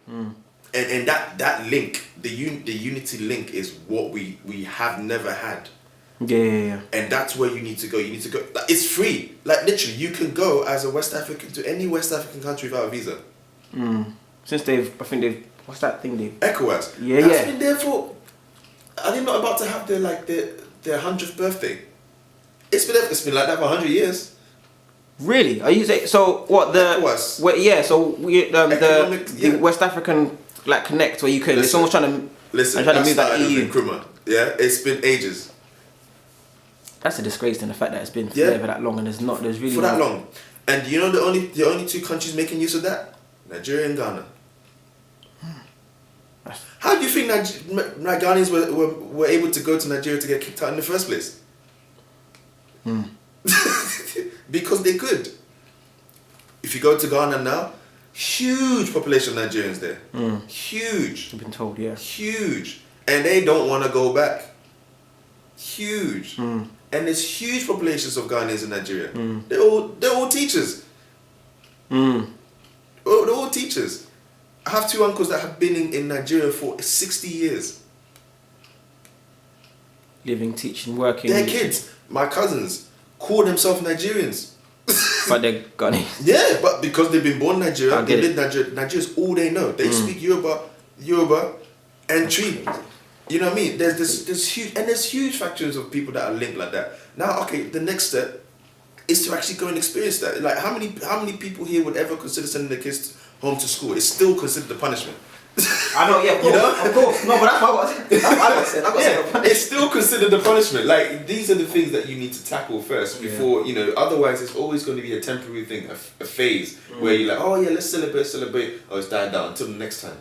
And that link, the unity link, is what we have never had. Yeah. And that's where you need to go. You need to go. Like, it's free. Like, literally, you can go as a West African to any West African country without a visa. Since what's that thing they've... ECOWAS. Yeah, That's been there for... Are they not about to have their 100th birthday? It's been like that for 100 years. Really? Are you saying... So, what, ECOWAS. So, the West African, Connect, where you can... If someone's trying to... Listen, trying to move that EU. Nkrumah. Yeah, it's been ages. That's a disgrace in the fact that it's been there for that long, and there's really... For that long. And you know the only two countries making use of that? Nigeria and Ghana. How do you think Ghanaians were able to go to Nigeria to get kicked out in the first place? Because they could. If you go to Ghana now, huge population of Nigerians there. Huge. I've been told, yeah. Huge. And they don't want to go back. Huge. And there's huge populations of Ghanaians in Nigeria. They're all teachers. They're all teachers. I have two uncles that have been in Nigeria for 60 years. Living, teaching, working. Their kids, my cousins, call themselves Nigerians. But they're Ghanaians. Yeah, but because they've been born in Nigeria, they live in Nigeria. Nigeria's all they know. They speak Yoruba, and Tree. You know what I mean? There's huge factions of people that are linked like that. Now, okay, the next step is to actually go and experience that. Like, how many people here would ever consider sending their kids home to school? It's still considered a punishment. I know, yeah, of course, you know? Of course. No, but that's what I got. It's still considered a punishment. Like, these are the things that you need to tackle first before, otherwise it's always going to be a temporary thing, a phase where you're like, oh yeah, let's celebrate. Oh, it's died down until the next time.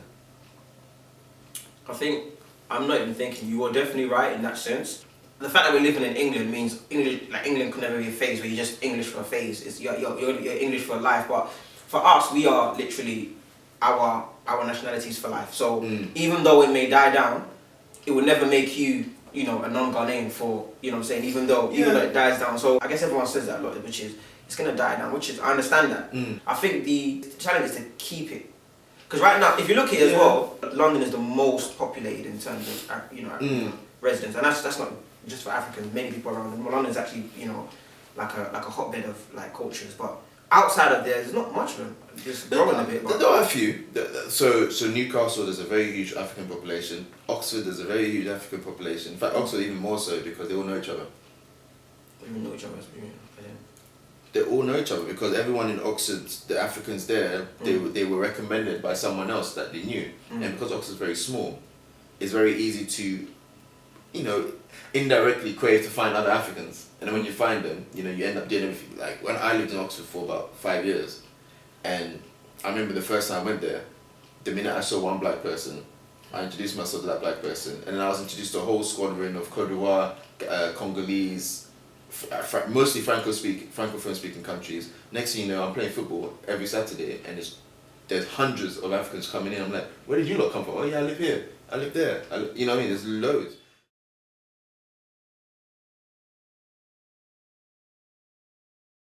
I think, I'm not even thinking, you are definitely right in that sense. The fact that we're living in England means England could never be a phase where you're just English for a phase. It's you're English for life. But for us, we are literally our nationalities for life. So even though it may die down, it will never make you a non-Ghanaian for what I'm saying. Even though it dies down. So I guess everyone says that a lot, which is it's gonna die down. Which is I understand that. I think the challenge is to keep it. Because right now, if you look at it as well, London is the most populated in terms of African residents, and that's not just for Africans. Many people around them. London is actually like a hotbed of cultures, but outside of there's not much of them. Just growing a bit. There are a few. So Newcastle, there's a very huge African population. Oxford, there's a very huge African population. In fact, Oxford even more so because they all know each other. They know each other. They all know each other because everyone in Oxford, the Africans there, they were recommended by someone else that they knew. And because Oxford's very small, it's very easy to, indirectly crave to find other Africans. And then when you find them, you end up doing everything. Like when I lived in Oxford for about 5 years, and I remember the first time I went there, the minute I saw one black person, I introduced myself to that black person, and then I was introduced to a whole squadron of Cote d'Ivoire, Congolese, mostly francophone speaking countries. Next thing you know, I'm playing football every Saturday, and there's hundreds of Africans coming in. I'm like, where did you lot come from? Oh yeah, I live here, I live there. You know what I mean? There's loads.